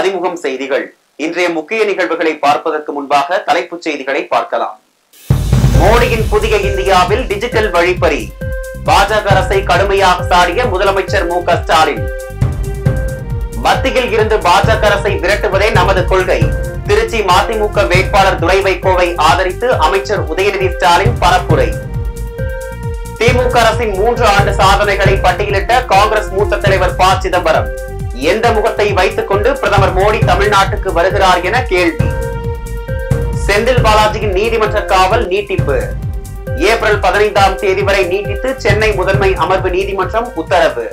அறிமுகம் செய்திகள். இன்றைய முக்கிய நிகழ்வுகளை பார்ப்பதற்கு முன்பாக தலைப்புச் செய்திகளை பார்க்கலாம். மோடியின் புதிய இந்தியாவில் டிஜிட்டல் வழிப்பறி. பாஜக அரசை கடுமையாக சாடிய முதலமைச்சர் மு.க. ஸ்டாலின். மத்தியில் இருந்து பாஜக அரசை விரட்டுவதே நமது கொள்கை. திருச்சி மதிமுக வேட்பாளர் துரை வைகோவை ஆதரித்து அமைச்சர் உதயநிதி ஸ்டாலின் பரப்புரை. திமுக அரசின் 3 ஆண்டு சாதனைகளை பட்டியலிட்ட காங்கிரஸ் மூத்த தலைவர் ப. சிதம்பரம். எந்த முகத்தை வைத்துக் கொண்டு பிரதமர் மோடி தமிழ்நாட்டுக்கு வருகிறார் என கேள்வி. செந்தில் பாலாஜியின் நீதிமன்ற காவல் நீட்டிப்பு. ஏப்ரல் 15ஆம் தேதி வரை நீட்டித்து சென்னை முதன்மை அமர்வு நீதிமன்றம் உத்தரவு.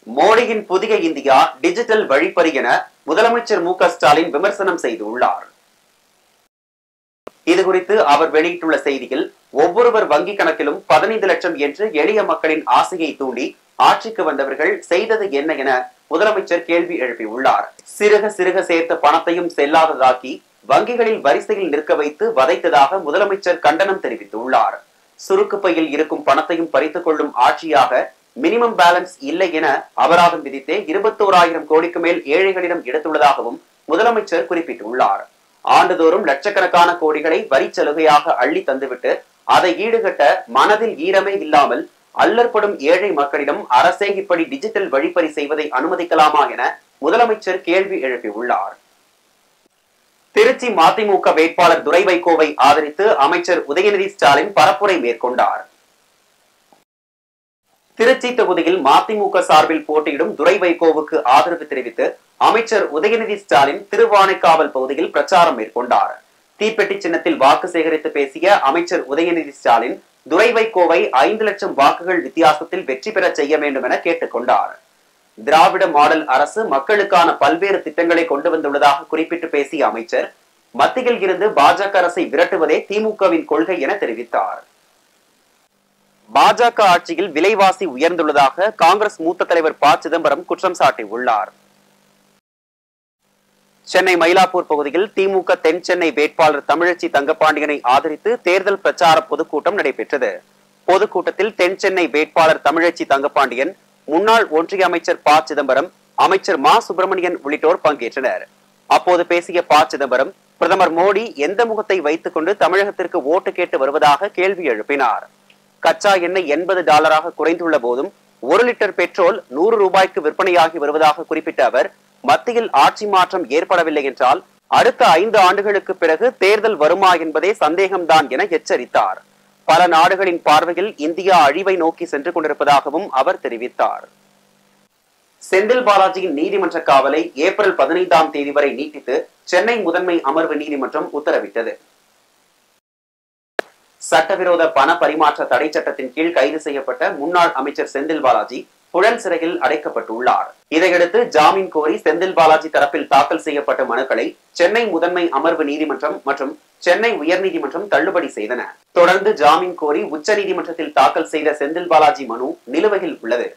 மோடியின் புதிய இந்தியா டிஜிட்டல் வழிப்பறி என முதலமைச்சர் மு.க. ஸ்டாலின் விமர்சனம் செய்துள்ளார். இதுகுறித்து அவர் வெளியிட்டுள்ள செய்தியில், ஒவ்வொருவர் வங்கி கணக்கிலும் 15 லட்சம் என்று எளிய மக்களின் ஆசையை தூண்டி ஆட்சிக்கு வந்தவர்கள் செய்தது என்ன என முதலமைச்சர் கேள்வி எழுப்பியுள்ளார். சிறுக சிறுக சேர்த்த பணத்தையும் செல்லாததாக்கி வங்கிகளில் வரிசையில் நிற்க வைத்து வதைத்ததாக முதலமைச்சர் கண்டனம் தெரிவித்துள்ளார். சுருக்கு பையில் இருக்கும் பணத்தையும் பறித்துக் கொள்ளும் ஆட்சியாக மினிமம் பேலன்ஸ் இல்லை என அபராதம் விதித்தே 21,000 கோடிக்கு மேல் ஏழைகளிடம் எடுத்துள்ளதாகவும் முதலமைச்சர் குறிப்பிட்டுள்ளார். ஆண்டுதோறும் லட்சக்கணக்கான கோடிகளை வரி சலுகையாக அள்ளி தந்துவிட்டு அதை ஈடுகட்ட மனதில் ஈரமே இல்லாமல் அல்லற்படும் ஏழை மக்களிடம் அரசே இப்படி டிஜிட்டல் வழிப்பறி செய்வதை அனுமதிக்கலாமா என முதலமைச்சர் கேள்வி எழுப்பியுள்ளார். திருச்சி மதிமுக வேட்பாளர் துரை வைகோவை ஆதரித்து அமைச்சர் உதயநிதி ஸ்டாலின் பரப்புரை மேற்கொண்டார். திருச்சி தொகுதியில் மதிமுக சார்பில் போட்டியிடும் துரை வைகோவுக்கு ஆதரவு தெரிவித்து அமைச்சர் உதயநிதி ஸ்டாலின் திருவானைக்காவல் பகுதியில் பிரச்சாரம் மேற்கொண்டார். தீப்பெட்டி சின்னத்தில் வாக்கு சேகரித்து பேசிய அமைச்சர் உதயநிதி ஸ்டாலின் துரை வைகோவை 5 லட்சம் வாக்குகள் வித்தியாசத்தில் வெற்றி பெற செய்ய வேண்டும் என கேட்டுக் கொண்டார். திராவிட மாடல் அரசு மக்களுக்கான பல்வேறு திட்டங்களை கொண்டு வந்துள்ளதாக குறிப்பிட்டு பேசிய அமைச்சர், மத்தியில் இருந்து பாஜக அரசை விரட்டுவதே திமுகவின் கொள்கை என தெரிவித்தார். பாஜக ஆட்சியில் விலைவாசி உயர்ந்துள்ளதாக காங்கிரஸ் மூத்த தலைவர் ப. சிதம்பரம் குற்றம் சாட்டியுள்ளார். சென்னை மயிலாப்பூர் பகுதியில் திமுக தென் சென்னை வேட்பாளர் தமிழச்சி தங்கப்பாண்டியனை ஆதரித்து தேர்தல் பிரச்சார பொதுக்கூட்டம் நடைபெற்றது. பொதுக்கூட்டத்தில் தென் சென்னை வேட்பாளர் தமிழச்சி தங்கப்பாண்டியன், முன்னாள் ஒன்றிய அமைச்சர் ப. சிதம்பரம், அமைச்சர் மா. சுப்பிரமணியன் உள்ளிட்டோர் பங்கேற்றனர். அப்போது பேசிய ப. சிதம்பரம், பிரதமர் மோடி எந்த முகத்தை வைத்துக் கொண்டு தமிழகத்திற்கு ஓட்டு கேட்டு வருவதாக கேள்வி எழுப்பினார். கச்சா எண்ணெய் $80 குறைந்துள்ள போதும் 1 லிட்டர் பெட்ரோல் 100 ரூபாய்க்கு விற்பனையாகி வருவதாக குறிப்பிட்ட அவர், மத்தியில் ஆட்சி மாற்றம் ஏற்படவில்லை என்றால் அடுத்த 5 ஆண்டுகளுக்கு பிறகு தேர்தல் வருமா என்பதே சந்தேகம்தான் என எச்சரித்தார். பல நாடுகளின் பார்வையில் இந்தியா அழிவை நோக்கி சென்று கொண்டிருப்பதாகவும் அவர் தெரிவித்தார். செந்தில் பாலாஜியின் நீதிமன்ற காவலை ஏப்ரல் 15ஆம் தேதி வரை நீட்டித்து சென்னை முதன்மை அமர்வு நீதிமன்றம் உத்தரவிட்டது. சட்டவிரோத பண பரிமாற்ற தடை சட்டத்தின் கீழ் கைது செய்யப்பட்ட முன்னாள் அமைச்சர் செந்தில் பாலாஜி புழல் சிறையில் அடைக்கப்பட்டுள்ளார். இதையடுத்து ஜாமீன் கோரி செந்தில் பாலாஜி தரப்பில் தாக்கல் செய்யப்பட்ட மனுக்களை சென்னை முதன்மை அமர்வு நீதிமன்றம் மற்றும் சென்னை உயர்நீதிமன்றம் தள்ளுபடி செய்தன. தொடர்ந்து ஜாமீன் கோரி உச்ச நீதிமன்றத்தில் தாக்கல் செய்த செந்தில் பாலாஜி மனு நிலுவையில் உள்ளது.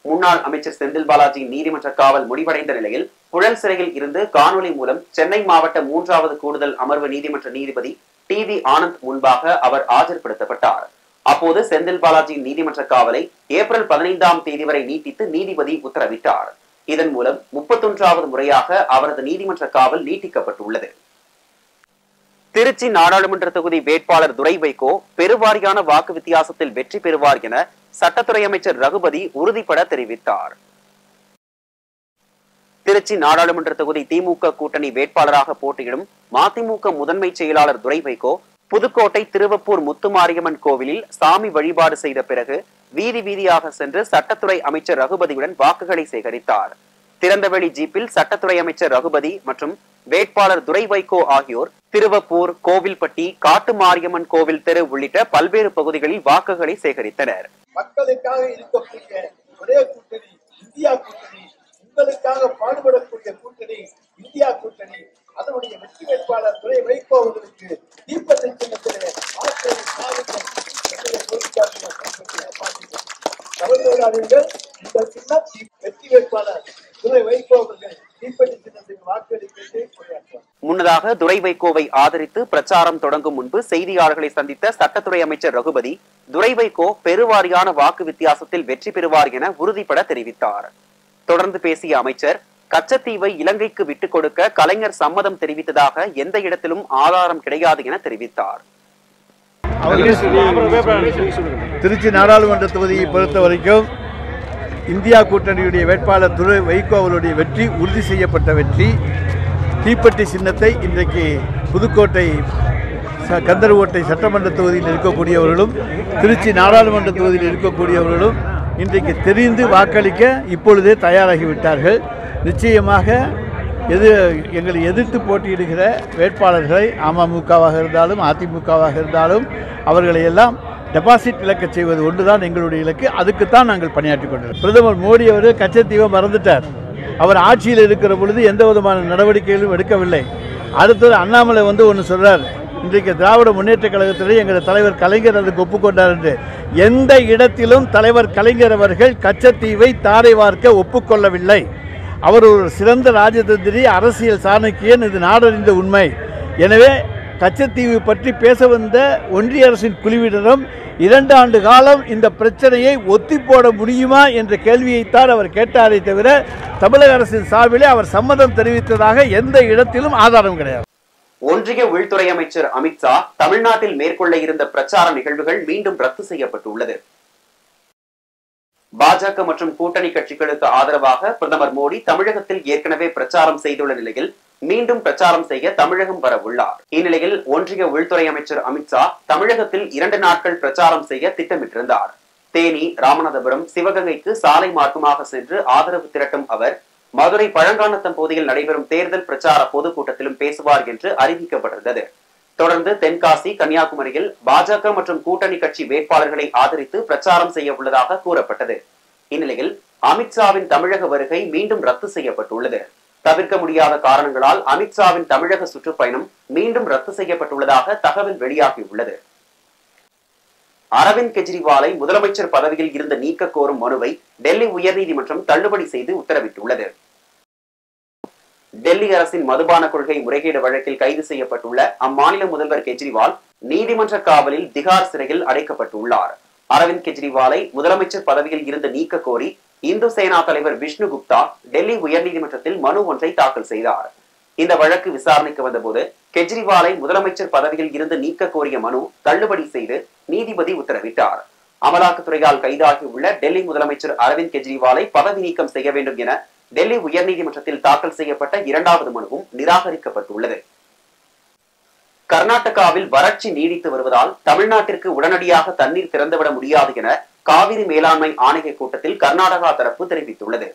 முன்னாள் அமைச்சர் செந்தில் பாலாஜியின் நீதிமன்ற காவல் முடிவடைந்த நிலையில் புழல் சிறையில் இருந்து காணொலி மூலம் சென்னை மாவட்ட 3வது கூடுதல் அமர்வு நீதிமன்ற நீதிபதி டி.வி. ஆனந்த் முன்பாக அவர் ஆஜர்படுத்தப்பட்டார். அப்போது செந்தில் பாலாஜியின் நீதிமன்ற காவலை ஏப்ரல் 15ஆம் தேதி வரை நீட்டித்து நீதிபதி உத்தரவிட்டார். இதன் மூலம் 31வது முறையாக அவரது நீதிமன்ற காவல் நீட்டிக்கப்பட்டுள்ளது. திருச்சி நாடாளுமன்ற தொகுதி வேட்பாளர் துரை வைகோ பெருவாரியான வாக்கு வித்தியாசத்தில் வெற்றி பெறுவார் என சட்டத்துறை அமைச்சர் ரகுபதி உறுதிபட தெரிவித்தார். திருச்சி நாடாளுமன்ற தொகுதி திமுக கூட்டணி வேட்பாளராக போட்டியிடும் மதிமுக முதன்மை செயலாளர் துரை வைகோ புதுக்கோட்டை திருவப்பூர் முத்துமாரியம்மன் கோவிலில் சாமி வழிபாடு செய்த பிறகு வீதி வீதியாக சென்று சட்டத்துறை அமைச்சர் ரகுபதியுடன் வாக்குகளை சேகரித்தார். திறந்தவெளி ஜீப்பில் சட்டத்துறை அமைச்சர் ரகுபதி மற்றும் வேட்பாளர் துரை வைகோ ஆகியோர் திருவப்பூர், கோவில்பட்டி, காட்டு மாரியம்மன் கோவில் தெரு உள்ளிட்ட பல்வேறு பகுதிகளில் வாக்குகளை சேகரித்தனர். மக்களுக்காக இருக்கக்கூடிய ஒரே கூட்டணி இந்தியா கூட்டணி, உங்களுக்காக பாடுபடக்கூடிய கூட்டணி இந்தியா கூட்டணி. அதனுடைய வெற்றி வேட்பாளர் துரை வைகோ அவர்களுக்கு தீப்பெட்டி சின்னத்திலே இந்த சின்னம் வெற்றி வேட்பாளர் துரை வைகோ அவர்கள் தீப்பெட்டி சின்னத்தில் வாக்களித்து கொண்டாடுவார். முன்னதாக துரை வைகோவை ஆதரித்து பிரச்சாரம் தொடங்கும் முன்பு செய்தியாளர்களை சந்தித்த சட்டத்துறை அமைச்சர் ரகுபதி, துரை வைகோ பெருவாரியான வாக்கு வித்தியாசத்தில் வெற்றி பெறுவார் என உறுதிபட தெரிவித்தார். தொடர்ந்து பேசிய அமைச்சர், கச்சத்தீவை இலங்கைக்கு விட்டுக் கொடுக்க கலைஞர் சம்மதம் தெரிவித்ததாக எந்த இடத்திலும் ஆதாரம் கிடையாது என தெரிவித்தார். திருச்சி நாடாளுமன்ற தொகுதியை பொறுத்த வரைக்கும் இந்தியா கூட்டணியுடைய வேட்பாளர் திரு வைகோ அவருடைய வெற்றி உறுதி செய்யப்பட்ட வெற்றி. தீப்பெட்டி சின்னத்தை இன்றைக்கு புதுக்கோட்டை கந்தர்கோட்டை சட்டமன்ற தொகுதியில் இருக்கக்கூடியவர்களும் திருச்சி நாடாளுமன்ற தொகுதியில் இருக்கக்கூடியவர்களும் இன்றைக்கு தெரிந்து வாக்களிக்க இப்பொழுதே தயாராகிவிட்டார்கள். நிச்சயமாக எங்களை எதிர்த்து போட்டியிடுகிற வேட்பாளர்களை அமமுகவாக இருந்தாலும் அதிமுகவாக இருந்தாலும் அவர்களை எல்லாம் டெபாசிட் இழக்க செய்வது ஒன்றுதான் எங்களுடைய இலக்கு. அதுக்குத்தான் நாங்கள் பணியாற்றி கொண்டிருக்கிறோம். பிரதமர் மோடி அவர்கள் கச்சத்தீவை மறந்துட்டார். அவர் ஆட்சியில் இருக்கிற பொழுது எந்த விதமான நடவடிக்கைகளும் எடுக்கவில்லை. அடுத்தது அண்ணாமலை ஒன்று சொல்றார், இன்றைக்கு திராவிட முன்னேற்ற கழகத்திலே எங்கள் தலைவர் கலைஞர் அதுக்கு ஒப்புக்கொண்டார் என்று. எந்த இடத்திலும் தலைவர் கலைஞர் அவர்கள் கச்சத்தீவை தாரை வார்க்க ஒப்புக்கொள்ளவில்லை. அவர் ஒரு சிறந்த ராஜதந்திரி, அரசியல் சாணக்கியன், இது நாடறிந்த உண்மை. எனவே கச்சத்தீவு பற்றி பேச வந்த ஒன்றிய அரசின் குழுவினரும் 2 ஆண்டு காலம் இந்த பிரச்சனையை ஒத்தி போட முடியுமா என்ற கேள்வியைத்தான் அவர் கேட்டாரே தவிர தமிழக அரசின் சார்பிலே அவர் சம்மதம் தெரிவித்ததாக எந்த இடத்திலும் ஆதாரம் கிடையாது. ஒன்றிய உள்துறை அமைச்சர் அமித்ஷா தமிழ்நாட்டில் மேற்கொள்ள இருந்த பிரச்சார நிகழ்வுகள் மீண்டும் ரத்து செய்யப்பட்டுள்ளது. பாஜக மற்றும் கூட்டணி கட்சிகளுக்கு ஆதரவாக பிரதமர் மோடி தமிழகத்தில் ஏற்கனவே பிரச்சாரம் செய்துள்ள நிலையில் மீண்டும் பிரச்சாரம் செய்ய தமிழகம் வர உள்ளார். இந்நிலையில் ஒன்றிய உள்துறை அமைச்சர் அமித்ஷா தமிழகத்தில் 2 நாட்கள் பிரச்சாரம் செய்ய திட்டமிட்டிருந்தார். தேனி, ராமநாதபுரம், சிவகங்கைக்கு சாலை மார்க்கமாக சென்று ஆதரவு திரட்டும் அவர் மதுரை பழங்கானத்தம் பகுதியில் நடைபெறும் தேர்தல் பிரச்சார பொதுக்கூட்டத்திலும் பேசுவார் என்று அறிவிக்கப்பட்டிருந்தது. தொடர்ந்து தென்காசி, கன்னியாகுமரியில் பாஜக மற்றும் கூட்டணி கட்சி வேட்பாளர்களை ஆதரித்து பிரச்சாரம் செய்ய உள்ளதாக கூறப்பட்டது. இந்நிலையில் அமித்ஷாவின் தமிழக வருகை மீண்டும் ரத்து செய்யப்பட்டுள்ளது. தவிர்க்க முடியாத காரணங்களால் அமித்ஷாவின் தமிழக சுற்றுப்பயணம் மீண்டும் ரத்து செய்யப்பட்டுள்ளதாக தகவல் வெளியாகியுள்ளது. அரவிந்த் கெஜ்ரிவாலை முதலமைச்சர் பதவியில் இருந்து நீக்க கோரும் மனுவை டெல்லி உயர்நீதிமன்றம் தள்ளுபடி செய்து உத்தரவிட்டுள்ளது. டெல்லி அரசின் மதுபான கொள்கை முறைகேடு வழக்கில் கைது செய்யப்பட்டுள்ள அம்மாநில முதல்வர் கெஜ்ரிவால் நீதிமன்ற காவலில் திகார் சிறையில் அடைக்கப்பட்டுள்ளார். அரவிந்த் கெஜ்ரிவாலை முதலமைச்சர் பதவியில் இருந்து நீக்க கோரி இந்து சேனா தலைவர் விஷ்ணு குப்தா டெல்லி உயர்நீதிமன்றத்தில் மனு ஒன்றை தாக்கல் செய்தார். இந்த வழக்கு விசாரணைக்கு வந்தபோது கெஜ்ரிவாலை முதலமைச்சர் பதவியில் இருந்து நீக்க கோரிய மனு தள்ளுபடி செய்து நீதிபதி உத்தரவிட்டார். அமலாக்கத்துறையால் கைதாகியுள்ள டெல்லி முதலமைச்சர் அரவிந்த் கெஜ்ரிவாலை பதவி நீக்கம் செய்ய வேண்டும் என டெல்லி உயர்நீதிமன்றத்தில் தாக்கல் செய்யப்பட்ட 2வது மனுவும் நிராகரிக்கப்பட்டுள்ளது. கர்நாடகாவில் வறட்சி நீடித்து வருவதால் தமிழ்நாட்டிற்கு உடனடியாக தண்ணீர் திறந்துவிட முடியாது என காவிரி மேலாண்மை ஆணைய கூட்டத்தில் கர்நாடகா தரப்பு தெரிவித்துள்ளது.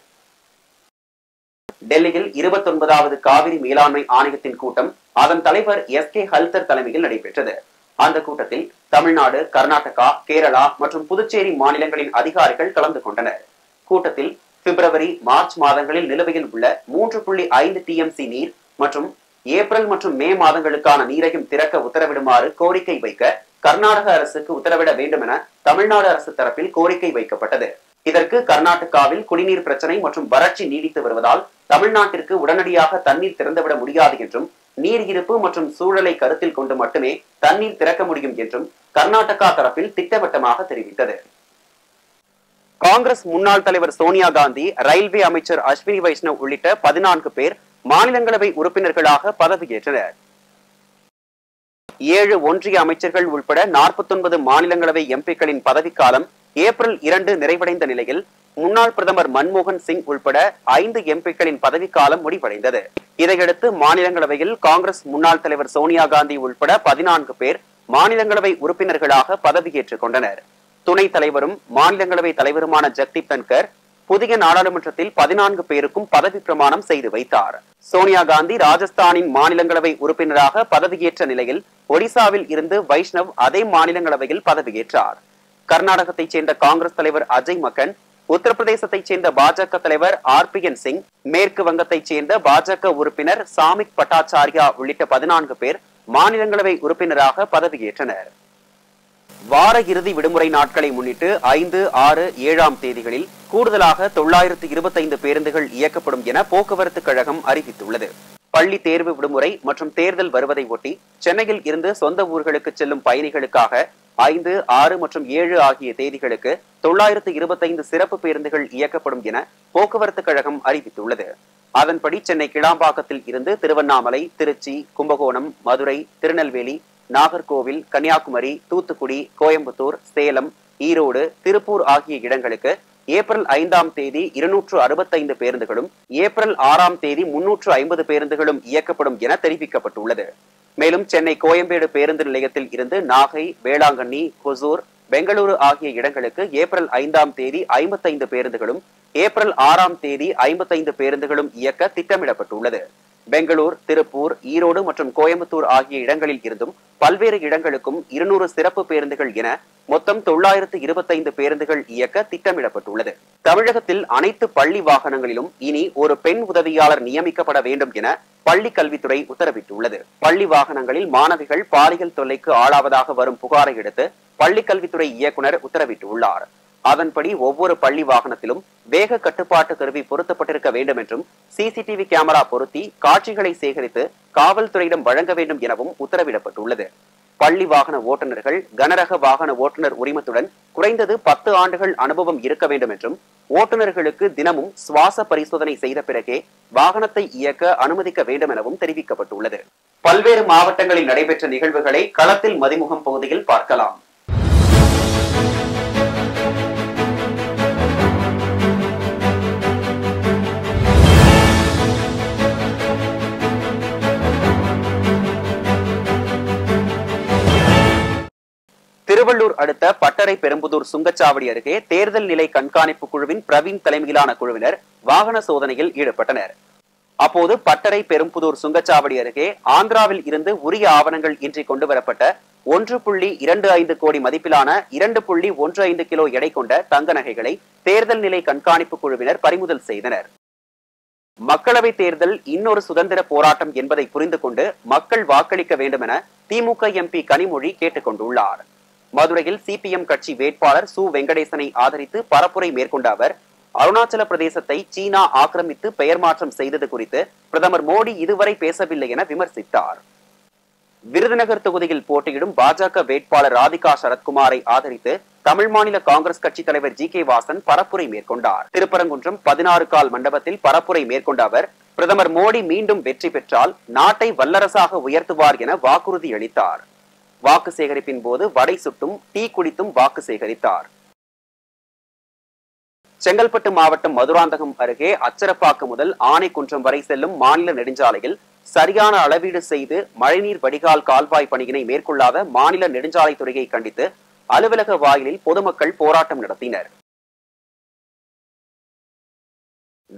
டெல்லியில் 29வது காவிரி மேலாண்மை ஆணையத்தின் கூட்டம் அதன் தலைவர் SK ஹல்தர் தலைமையில் நடைபெற்றது. அந்த கூட்டத்தில் தமிழ்நாடு, கர்நாடகா, கேரளா மற்றும் புதுச்சேரி மாநிலங்களின் அதிகாரிகள் கலந்து கொண்டனர். கூட்டத்தில் பிப்ரவரி, மார்ச் மாதங்களில் நிலுவையில் உள்ள 3.5 TMC நீர் மற்றும் ஏப்ரல் மற்றும் மே மாதங்களுக்கான நீரையும் திறக்க உத்தரவிடுமாறு கோரிக்கை வைக்க கர்நாடக அரசுக்கு உத்தரவிட வேண்டும் என தமிழ்நாடு அரசு தரப்பில் கோரிக்கை வைக்கப்பட்டது. இதற்கு கர்நாடகாவில் குடிநீர் பிரச்சனை மற்றும் வறட்சி நீடித்து வருவதால் தமிழ்நாட்டிற்கு உடனடியாக தண்ணீர் திறந்துவிட முடியாது என்றும் நீர் இருப்பு மற்றும் சூழலை கருத்தில் கொண்டு மட்டுமே தண்ணீர் திறக்க முடியும் என்றும் கர்நாடகா தரப்பில் திட்டவட்டமாக தெரிவித்தது. காங்கிரஸ் முன்னாள் தலைவர் சோனியா காந்தி, ரயில்வே அமைச்சர் அஸ்வினி வைஷ்ணவ் உள்ளிட்ட 14 பேர் மாநிலங்களவை உறுப்பினர்களாக பதவியேற்றனர். 7 ஒன்றிய அமைச்சர்கள் உட்பட 49 மாநிலங்களவை எம்பிக்களின் பதவிக்காலம் ஏப்ரல் 2 நிறைவடைந்த நிலையில் முன்னாள் பிரதமர் மன்மோகன் சிங் உட்பட 5 எம்பிக்களின் பதவிக்காலம் முடிவடைந்தது. இதையடுத்து மாநிலங்களவையில் காங்கிரஸ் முன்னாள் தலைவர் சோனியா காந்தி உட்பட 14 பேர் மாநிலங்களவை உறுப்பினர்களாக பதவியேற்றுக் கொண்டனர். துணைத் தலைவரும் மாநிலங்களவை தலைவருமான ஜெகதீப் தன்கர் புதிய நாடாளுமன்றத்தில் 14 பேருக்கும் பதவி பிரமாணம் செய்து வைத்தார். சோனியா காந்தி ராஜஸ்தானின் மாநிலங்களவை உறுப்பினராக பதவியேற்ற நிலையில் ஒடிசாவில் இருந்து வைஷ்ணவ் அதே மாநிலங்களவையில் பதவியேற்றார். கர்நாடகத்தைச் சேர்ந்த காங்கிரஸ் தலைவர் அஜய் மக்கன், உத்தரப்பிரதேசத்தைச் சேர்ந்த பாஜக தலைவர் RPN சிங், மேற்கு வங்கத்தைச் சேர்ந்த பாஜக உறுப்பினர் சாமிக் பட்டாச்சாரியா உள்ளிட்ட 14 பேர் மாநிலங்களவை உறுப்பினராக பதவியேற்றனர். வார இறுதி விடுமுறை நாட்களை முன்னிட்டு 5, 6, 7ஆம் தேதிகளில் கூடுதலாக 925 பேருந்துகள் இயக்கப்படும் என போக்குவரத்து கழகம் அறிவித்துள்ளது. பள்ளி தேர்வு விடுமுறை மற்றும் தேர்தல் வருவதை ஒட்டி சென்னையில் இருந்து சொந்த ஊர்களுக்கு செல்லும் பயணிகளுக்காக 5, 6 மற்றும் 7 ஆகிய தேதிகளுக்கு 925 சிறப்பு பேருந்துகள் இயக்கப்படும் என போக்குவரத்து கழகம் அறிவித்துள்ளது. அதன்படி சென்னை கிளாம்பாக்கத்தில் இருந்து திருவண்ணாமலை, திருச்சி, கும்பகோணம், மதுரை, திருநெல்வேலி, நாகர்கோவில், கன்னியாகுமரி, தூத்துக்குடி, கோயம்புத்தூர், சேலம், ஈரோடு, திருப்பூர் ஆகிய இடங்களுக்கு ஏப்ரல் 5ஆம் தேதி 265 பேருந்துகளும், ஏப்ரல் 6ஆம் தேதி 350 பேருந்துகளும் இயக்கப்படும் என தெரிவிக்கப்பட்டுள்ளது. மேலும் சென்னை கோயம்பேடு பேருந்து நிலையத்தில் இருந்து நாகை, வேளாங்கண்ணி, ஹொசூர், பெங்களூரு ஆகிய இடங்களுக்கு ஏப்ரல் 5ஆம் தேதி 55 பேருந்துகளும், ஏப்ரல் 6ஆம் தேதி 55 பேருந்துகளும் இயக்க திட்டமிடப்பட்டுள்ளது. பெங்களூர், திருப்பூர், ஈரோடு மற்றும் கோயம்புத்தூர் ஆகிய இடங்களில் இருந்தும் பல்வேறு இடங்களுக்கும் 200 சிறப்பு பேருந்துகள் என மொத்தம் 925 பேருந்துகள் இயக்க திட்டமிடப்பட்டுள்ளது. தமிழகத்தில் அனைத்து பள்ளி வாகனங்களிலும் இனி ஒரு பெண் உதவியாளர் நியமிக்கப்பட வேண்டும் என பள்ளி கல்வித்துறை உத்தரவிட்டுள்ளது. பள்ளி வாகனங்களில் மாணவிகள் பாலியல் தொல்லைக்கு ஆளாவதாக வரும் புகாரை அடுத்து பள்ளி கல்வித்துறை இயக்குனர் உத்தரவிட்டுள்ளார். அதன்படி ஒவ்வொரு பள்ளி வாகனத்திலும் வேக கட்டுப்பாட்டு கருவி பொருத்தப்பட்டிருக்க வேண்டும் என்றும், சிசிடிவி கேமரா பொருத்தி காட்சிகளை சேகரித்து காவல்துறையிடம் வழங்க வேண்டும் எனவும் உத்தரவிடப்பட்டுள்ளது. பள்ளி வாகன ஓட்டுநர்கள் கனரக வாகன ஓட்டுநர் உரிமத்துடன் குறைந்தது 10 ஆண்டுகள் அனுபவம் இருக்க வேண்டும் என்றும், ஓட்டுநர்களுக்கு தினமும் சுவாச பரிசோதனை செய்த பிறகே வாகனத்தை இயக்க அனுமதிக்க வேண்டும் எனவும் தெரிவிக்கப்பட்டுள்ளது. பல்வேறு மாவட்டங்களில் நடைபெற்ற நிகழ்வுகளை களத்தில் மதிமுகம் பகுதியில் பார்க்கலாம். திருவள்ளூர் அடுத்த பட்டறை பெரும்புதூர் சுங்கச்சாவடி அருகே தேர்தல் நிலை கண்காணிப்பு குழுவின் பிரவீன் தலைமையிலான குழுவினர் வாகன சோதனையில் ஈடுபட்டனர். அப்போது பட்டறை பெரும்புதூர் சுங்கச்சாவடி அருகே ஆந்திராவில் இருந்து உரிய ஆவணங்கள் இன்றி கொண்டுவரப்பட்ட 1.25 கோடி மதிப்பிலான 2.15 கிலோ எடை கொண்ட தங்க நகைகளை தேர்தல் நிலை கண்காணிப்பு குழுவினர் பறிமுதல் செய்தனர். மக்களவை தேர்தல் இன்னொரு சுதந்திர போராட்டம் என்பதை புரிந்து கொண்டு மக்கள் வாக்களிக்க வேண்டும் என திமுக எம்பி கனிமொழி கேட்டுக் கொண்டுள்ளார். மதுரையில் சிபிஎம் கட்சி வேட்பாளர் சு வெங்கடேசனை ஆதரித்து பரப்புரை மேற்கொண்ட அவர், அருணாச்சல பிரதேசத்தை சீனா ஆக்கிரமித்து பெயர் மாற்றம் செய்தது குறித்து பிரதமர் மோடி இதுவரை பேசவில்லை என விமர்சித்தார். விருதுநகர் தொகுதியில் போட்டியிடும் பாஜக வேட்பாளர் ராதிகா சரத்குமாரை ஆதரித்து தமிழ் மாநில காங்கிரஸ் கட்சி தலைவர் ஜி.கே. வாசன் பரப்புரை மேற்கொண்டார். திருப்பரங்குன்றம் 16 கால் மண்டபத்தில் பரப்புரை மேற்கொண்ட அவர், பிரதமர் மோடி மீண்டும் வெற்றி பெற்றால் நாட்டை வல்லரசாக உயர்த்துவார் என வாக்குறுதி அளித்தார். வாக்கு சேகரிப்பின் போது வடை சுட்டும் டீ குடித்தும் வாக்கு சேகரித்தார். செங்கல்பட்டு மாவட்டம் மதுராந்தகம் அருகே அச்சரப்பாக்கம் முதல் ஆனைக்குன்றம் வரை செல்லும் மாநில நெடுஞ்சாலையில் சரியான அளவீடு செய்து மழைநீர் வடிகால் கால்வாய் பணியினை மேற்கொள்ளாத மாநில நெடுஞ்சாலைத்துறையை கண்டித்து அலுவலக வாயிலில் பொதுமக்கள் போராட்டம் நடத்தினர்.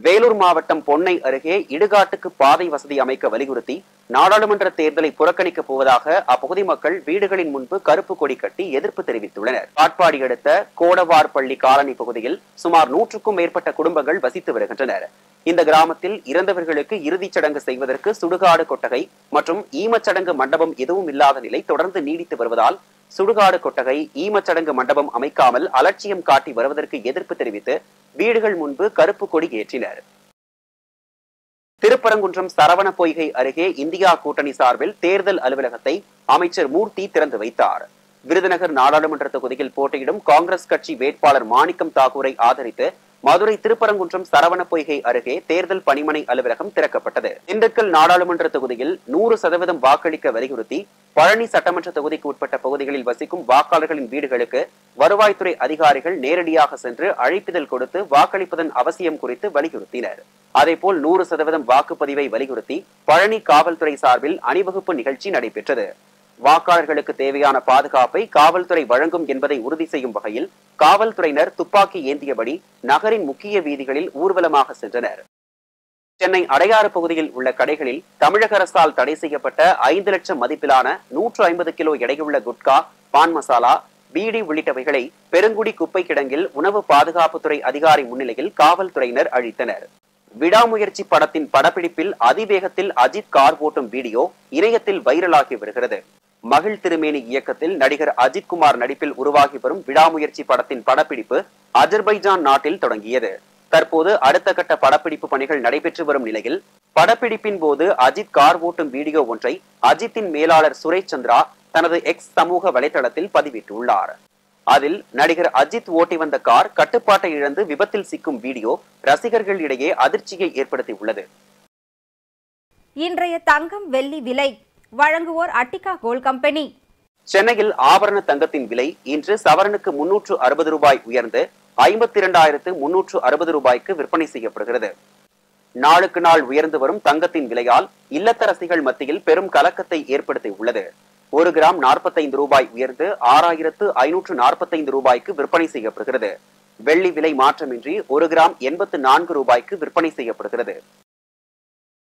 வேலூர் மாவட்டம் பொன்னை அருகே இடுகாட்டுக்கு பாதை வசதி அமைக்க வலியுறுத்தி நாடாளுமன்ற தேர்தலை புறக்கணிக்கப் போவதாக அப்பகுதி மக்கள் வீடுகளின் முன்பு கருப்பு கொடி கட்டி எதிர்ப்பு தெரிவித்துள்ளனர். காட்பாடி அடுத்த கோடவார்பள்ளி காலனி பகுதியில் சுமார் 100க்கும் மேற்பட்ட குடும்பங்கள் வசித்து வருகின்றனர். இந்த கிராமத்தில் இறந்தவர்களுக்கு இறுதிச் சடங்கு செய்வதற்கு சுடுகாடு கொட்டகை மற்றும் ஈமச்சடங்கு மண்டபம் எதுவும் இல்லாத நிலை தொடர்ந்து நீடித்து வருவதால் சுடுகாடு கொட்டகை, ஈமச்சடங்கு மண்டபம் அமைக்காமல் அலட்சியம் காட்டி வருவதற்கு எதிர்ப்பு தெரிவித்து வீடுகள் முன்பு கருப்பு கொடி ஏற்றினர். திருப்பரங்குன்றம் சரவண பொய்கை அருகே இந்தியா கூட்டணி சார்பில் தேர்தல் அலுவலகத்தை அமைச்சர் மூர்த்தி திறந்து வைத்தார். விருதுநகர் நாடாளுமன்ற தொகுதியில் போட்டியிடும் காங்கிரஸ் கட்சி வேட்பாளர் மாணிக்கம் தாக்கூரை ஆதரித்து மதுரை திருப்பரங்குன்றம் சரவண பொய்கை அருகே தேர்தல் பணிமனை அலுவலகம் திறக்கப்பட்டது. திண்டுக்கல் நாடாளுமன்ற தொகுதியில் 100% வாக்களிக்க வலியுறுத்தி பழனி சட்டமன்ற தொகுதிக்கு உட்பட்ட பகுதிகளில் வசிக்கும் வாக்காளர்களின் வீடுகளுக்கு வருவாய்த்துறை அதிகாரிகள் நேரடியாக சென்று அழைப்பிதழ் கொடுத்து வாக்களிப்பதன் அவசியம் குறித்து வலியுறுத்தினர். அதேபோல் 100% வாக்குப்பதிவை வலியுறுத்தி பழனி காவல்துறை சார்பில் அணிவகுப்பு நிகழ்ச்சி நடைபெற்றது. வாக்காளர்களுக்கு தேவையான பாதுகாப்பை காவல்துறை வழங்கும் என்பதை உறுதி செய்யும் வகையில் காவல்துறையினர் துப்பாக்கி ஏந்தியபடி நகரின் முக்கிய வீதிகளில் ஊர்வலமாக சென்றனர். சென்னை அடையாறு பகுதியில் உள்ள கடைகளில் தமிழக அரசால் தடை செய்யப்பட்ட 5 லட்சம் மதிப்பிலான 150 கிலோ எடையுள்ள குட்கா, பான் மசாலா, பீடி உள்ளிட்டவைகளை பெருங்குடி குப்பை கிடங்கில் உணவு பாதுகாப்புத்துறை அதிகாரி முன்னிலையில் காவல்துறையினர் அழித்தனர். விடாமுயற்சி படத்தின் படப்பிடிப்பில் அதிவேகத்தில் அஜித் கார் ஓட்டும் வீடியோ இணையத்தில் வைரலாகி வருகிறது. மகிழ் திருமேனி இயக்கத்தில் நடிகர் அஜித் குமார் நடிப்பில் உருவாகி வரும் விடாமுயற்சி படத்தின் படப்பிடிப்பு அஜர்பைஜான் நாட்டில் தொடங்கியது. தற்போது அடுத்த கட்ட படப்பிடிப்பு பணிகள் நடைபெற்று வரும் நிலையில் படப்பிடிப்பின் போது அஜித் கார் ஓட்டும் வீடியோ ஒன்றை அஜித்தின் மேலாளர் சுரேஷ் சந்திரா தனது எக்ஸ் சமூக வலைதளத்தில் பதிவிட்டுள்ளார். அதில் நடிகர் அஜித் ஓட்டி வந்த கார் கட்டுப்பாட்டை இழந்து விபத்தில் சிக்கும் வீடியோ ரசிகர்களிடையே அதிர்ச்சியை ஏற்படுத்தியுள்ளது. இன்றைய தங்கம் வெள்ளி விலை வழங்குவோர் அட்டிகா கோல்ட் கம்பெனி. சென்னையில் ஆபரண தங்கத்தின் விலை இன்று சவரனுக்கு 360 ரூபாய் உயர்ந்து 52,360 ரூபாய்க்கு விற்பனை செய்யப்படுகிறது. நாளுக்கு நாள் உயர்ந்து வரும் தங்கத்தின் விலையால் இல்லத்தரசிகள் மத்தியில் பெரும் கலக்கத்தை ஏற்படுத்தியுள்ளது. 1 கிராம் 45 ரூபாய் உயர்ந்து 6,545 ரூபாய்க்கு விற்பனை செய்யப்படுகிறது. வெள்ளி விலை மாற்றமின்றி 1 கிராம் 84 ரூபாய்க்கு விற்பனை செய்யப்படுகிறது.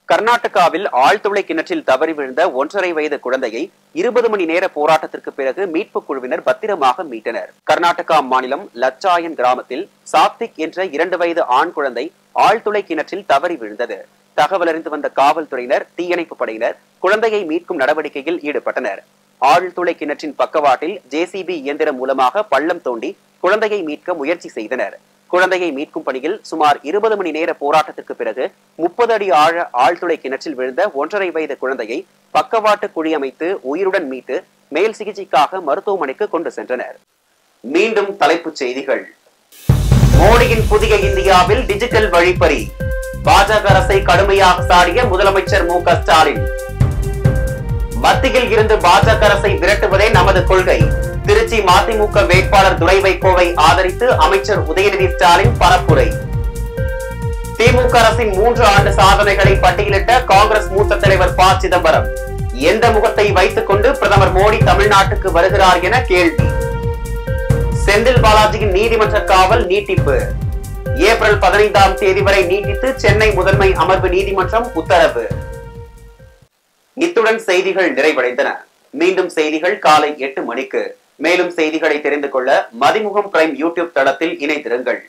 கர்நாடகாவில் ஆழ்துளை கிணற்றில் தவறி விழுந்த 1.5 வயது குழந்தையை 20 மணி நேர போராட்டத்திற்கு பிறகு மீட்பு குழுவினர் பத்திரமாக மீட்டனர். கர்நாடகா மாநிலம் லச்சாயன் கிராமத்தில் சாத்விக் என்ற 2 வயது ஆண் குழந்தை ஆழ்துளை கிணற்றில் தவறி விழுந்தது. தகவல் அறிந்து வந்த காவல்துறையினர், தீயணைப்பு படையினர் குழந்தையை மீட்கும் நடவடிக்கையில் ஈடுபட்டனர். ஆழ்துளை கிணற்றின் பக்கவாட்டில் JCB இயந்திரம் மூலமாக பள்ளம் தோண்டி குழந்தையை மீட்க முயற்சி செய்தனர். குழந்தையை மீட்கும் பணியில் சுமார் 20 மணி நேர போராட்டத்திற்கு பிறகு 30 அடி ஆழ ஆழ்துளை கிணற்றில் விழுந்த 1.5 வயது குழந்தையை பக்கவாட்டு குழி அமைத்து உயிருடன் மீட்டு மேல் சிகிச்சைக்காக மருத்துவமனைக்கு கொண்டு சென்றனர். மீண்டும் தலைப்புச் செய்திகள். மோடியின் புதிய இந்தியாவில் டிஜிட்டல் வழிப்பறி. பாஜக அரசை கடுமையாக சாடிய முதலமைச்சர் மு க ஸ்டாலின். மத்தியில் இருந்து பாஜக அரசை விரட்டுவதே நமது கொள்கை. திருச்சி மதிமுக வேட்பாளர் துரை வைகோவை ஆதரித்து அமைச்சர் உதயநிதி ஸ்டாலின் பரப்புரை. திமுக அரசின் 3 ஆண்டு சாதனைகளை பட்டியலிட்ட காங்கிரஸ் மூத்த தலைவர் ப. சிதம்பரம். எந்த முகத்தை வைத்துக் கொண்டு பிரதமர் மோடி தமிழ்நாட்டுக்கு வருகிறார் என கேள்வி. செந்தில் பாலாஜியின் நீதிமன்ற காவல் நீட்டிப்பு. ஏப்ரல் 15ஆம் தேதி வரை நீட்டித்து சென்னை முதன்மை அமர்வு நீதிமன்றம் உத்தரவு. இத்துடன் செய்திகள் நிறைவடைந்தன. மீண்டும் செய்திகள் காலை 8 மணிக்கு. மேலும் செய்திகளை தெரிந்து கொள்ள மதிமுகம் பிரைம் யூடியூப் தளத்தில் இணைந்திருங்கள்.